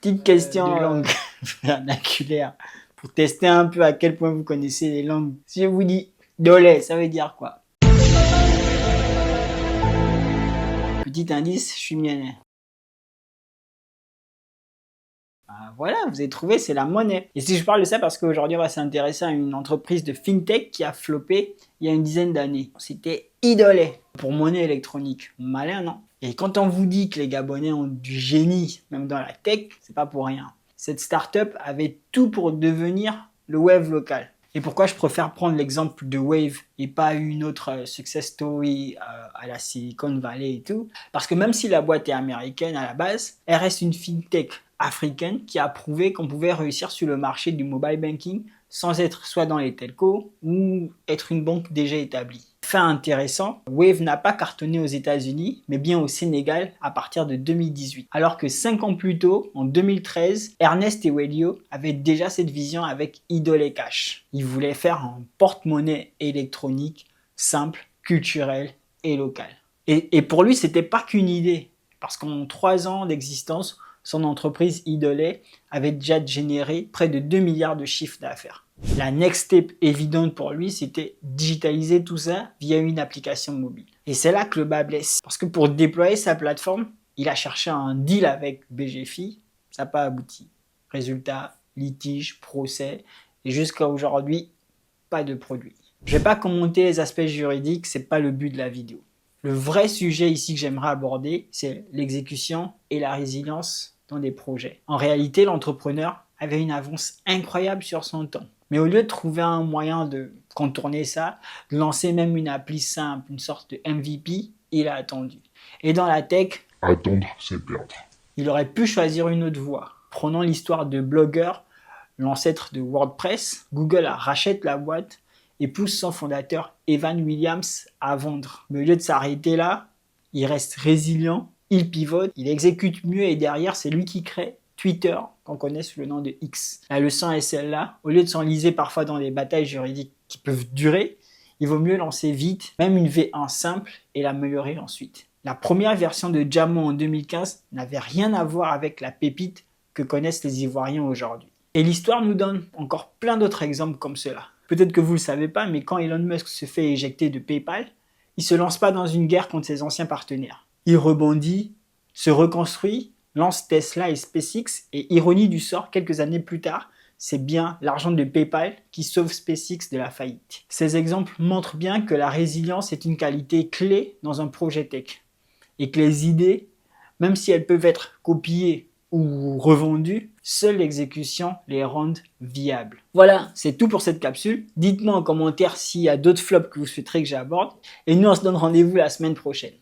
Petite question de langue vernaculaire pour tester un peu à quel point vous connaissez les langues. Si je vous dis dolé, ça veut dire quoi? Petit indice, je suis mienné. Voilà, vous avez trouvé, c'est la monnaie. Et si je parle de ça parce qu'aujourd'hui, on va s'intéresser à une entreprise de fintech qui a floppé il y a une dizaine d'années. C'était Idolé pour monnaie électronique. Malin, non? Et quand on vous dit que les Gabonais ont du génie, même dans la tech, c'est pas pour rien. Cette startup avait tout pour devenir le Wave local. Et pourquoi je préfère prendre l'exemple de Wave et pas une autre success story à la Silicon Valley et tout? Parce que même si la boîte est américaine à la base, elle reste une fintech africaine qui a prouvé qu'on pouvait réussir sur le marché du mobile banking sans être soit dans les telcos ou être une banque déjà établie. Fait intéressant, Wave n'a pas cartonné aux États-Unis, mais bien au Sénégal à partir de 2018. Alors que 5 ans plus tôt, en 2013, Ernest et Wellio avaient déjà cette vision avec Idolé Cash. Ils voulaient faire un porte-monnaie électronique simple, culturel et local. Et pour lui, c'était pas qu'une idée, parce qu'en 3 ans d'existence, son entreprise Idolé avait déjà généré près de 2 milliards de chiffre d'affaires. La next step évidente pour lui, c'était digitaliser tout ça via une application mobile. Et c'est là que le bas blesse. Parce que pour déployer sa plateforme, il a cherché un deal avec BGFI, ça n'a pas abouti. Résultat, litige, procès, et jusqu'à aujourd'hui, pas de produit. Je ne vais pas commenter les aspects juridiques, c'est pas le but de la vidéo. Le vrai sujet ici que j'aimerais aborder, c'est l'exécution et la résilience dans des projets. En réalité, l'entrepreneur avait une avance incroyable sur son temps. Mais au lieu de trouver un moyen de contourner ça, de lancer même une appli simple, une sorte de MVP, il a attendu. Et dans la tech, attendre, c'est perdre. Il aurait pu choisir une autre voie. Prenons l'histoire de Blogger, l'ancêtre de WordPress. Google rachète la boîte et pousse son fondateur Evan Williams à vendre. Mais au lieu de s'arrêter là, il reste résilient, il pivote, il exécute mieux et derrière, c'est lui qui crée Twitter, qu'on connaît sous le nom de X. La leçon est celle-là. Au lieu de s'enliser parfois dans des batailles juridiques qui peuvent durer, il vaut mieux lancer vite, même une V1 simple, et l'améliorer ensuite. La première version de Jamo en 2015 n'avait rien à voir avec la pépite que connaissent les Ivoiriens aujourd'hui. Et l'histoire nous donne encore plein d'autres exemples comme cela. Peut-être que vous ne le savez pas, mais quand Elon Musk se fait éjecter de PayPal, il ne se lance pas dans une guerre contre ses anciens partenaires. Il rebondit, se reconstruit, lance Tesla et SpaceX, et ironie du sort, quelques années plus tard, c'est bien l'argent de PayPal qui sauve SpaceX de la faillite. Ces exemples montrent bien que la résilience est une qualité clé dans un projet tech. Et que les idées, même si elles peuvent être copiées ou revendues, seule l'exécution les rend viables. Voilà, c'est tout pour cette capsule. Dites-moi en commentaire s'il y a d'autres flops que vous souhaiteriez que j'aborde. Et nous, on se donne rendez-vous la semaine prochaine.